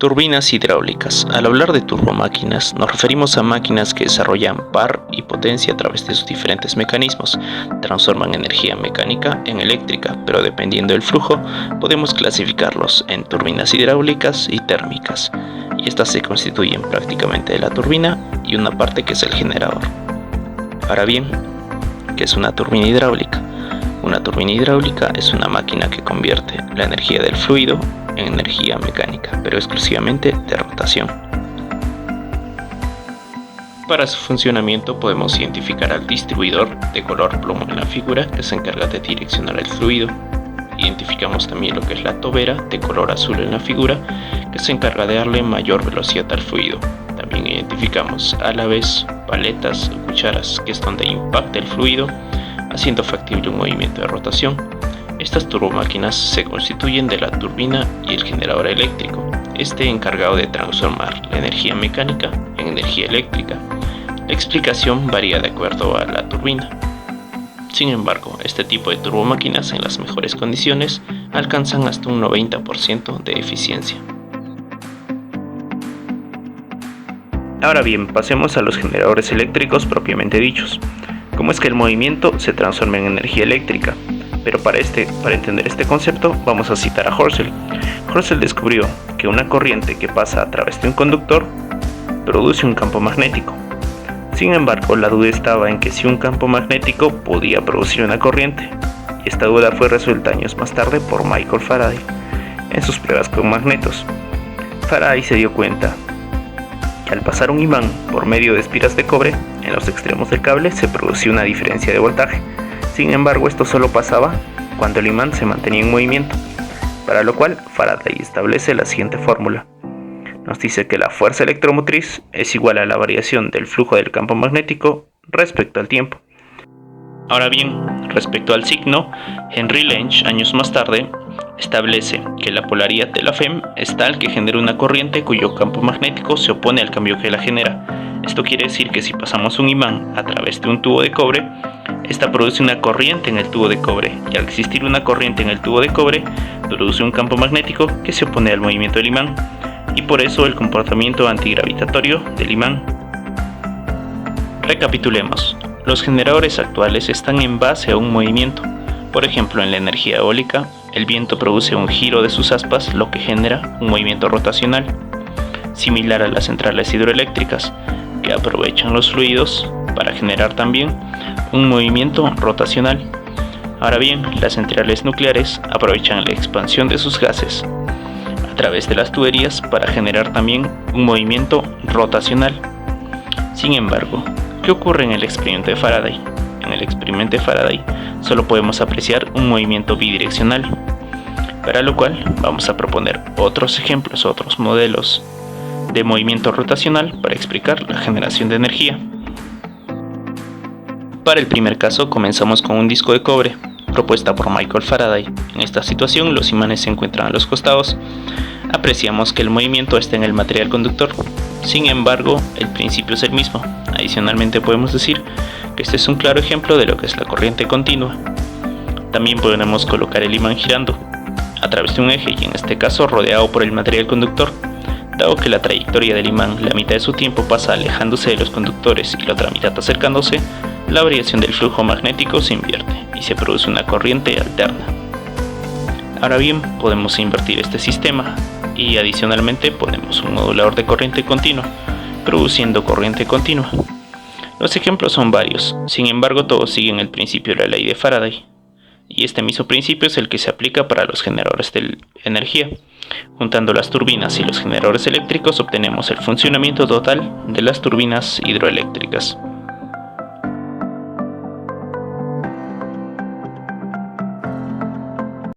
Turbinas hidráulicas. Al hablar de turbomáquinas, nos referimos a máquinas que desarrollan par y potencia a través de sus diferentes mecanismos, transforman energía mecánica en eléctrica, pero dependiendo del flujo, podemos clasificarlos en turbinas hidráulicas y térmicas, y estas se constituyen prácticamente de la turbina y una parte que es el generador. Ahora bien, ¿qué es una turbina hidráulica? Una turbina hidráulica es una máquina que convierte la energía del fluido en energía mecánica, pero exclusivamente de rotación. Para su funcionamiento podemos identificar al distribuidor de color plomo en la figura que se encarga de direccionar el fluido. Identificamos también lo que es la tobera de color azul en la figura que se encarga de darle mayor velocidad al fluido. También identificamos a la vez paletas o cucharas, que es donde impacta el fluido, haciendo factible un movimiento de rotación. Estas turbomáquinas se constituyen de la turbina y el generador eléctrico, encargado de transformar la energía mecánica en energía eléctrica. La explicación varía de acuerdo a la turbina. Sin embargo, este tipo de turbomáquinas en las mejores condiciones alcanzan hasta un 90% de eficiencia. Ahora bien, pasemos a los generadores eléctricos propiamente dichos. ¿Cómo es que el movimiento se transforma en energía eléctrica? Pero para entender este concepto vamos a citar a Horsell. Horsell descubrió que una corriente que pasa a través de un conductor produce un campo magnético. Sin embargo, la duda estaba en que si un campo magnético podía producir una corriente, y esta duda fue resuelta años más tarde por Michael Faraday en sus pruebas con magnetos. Faraday se dio cuenta que al pasar un imán por medio de espiras de cobre en los extremos del cable se producía una diferencia de voltaje. Sin embargo, esto solo pasaba cuando el imán se mantenía en movimiento, para lo cual Faraday establece la siguiente fórmula. Nos dice que la fuerza electromotriz es igual a la variación del flujo del campo magnético respecto al tiempo. Ahora bien, respecto al signo, Henry Lenzsch, años más tarde, establece que la polaridad de la FEM es tal que genera una corriente cuyo campo magnético se opone al cambio que la genera. Esto quiere decir que si pasamos un imán a través de un tubo de cobre, esta produce una corriente en el tubo de cobre, y al existir una corriente en el tubo de cobre, produce un campo magnético que se opone al movimiento del imán, y por eso el comportamiento antigravitatorio del imán. Recapitulemos. Los generadores actuales están en base a un movimiento. Por ejemplo, en la energía eólica, el viento produce un giro de sus aspas, lo que genera un movimiento rotacional, similar a las centrales hidroeléctricas, que aprovechan los fluidos para generar también un movimiento rotacional. Ahora bien, las centrales nucleares aprovechan la expansión de sus gases a través de las tuberías para generar también un movimiento rotacional. Sin embargo, ¿qué ocurre en el experimento de Faraday? En el experimento de Faraday solo podemos apreciar un movimiento bidireccional, para lo cual vamos a proponer otros ejemplos, otros modelos de movimiento rotacional para explicar la generación de energía. Para el primer caso comenzamos con un disco de cobre, propuesta por Michael Faraday. En esta situación los imanes se encuentran a los costados. Apreciamos que el movimiento está en el material conductor. Sin embargo, el principio es el mismo. Adicionalmente podemos decir que este es un claro ejemplo de lo que es la corriente continua. También podremos colocar el imán girando a través de un eje, y en este caso rodeado por el material conductor. Dado que la trayectoria del imán, la mitad de su tiempo pasa alejándose de los conductores y la otra mitad acercándose, la variación del flujo magnético se invierte y se produce una corriente alterna. Ahora bien, podemos invertir este sistema y adicionalmente ponemos un modulador de corriente continua, produciendo corriente continua. Los ejemplos son varios, sin embargo todos siguen el principio de la ley de Faraday, y este mismo principio es el que se aplica para los generadores de energía. Juntando las turbinas y los generadores eléctricos obtenemos el funcionamiento total de las turbinas hidroeléctricas.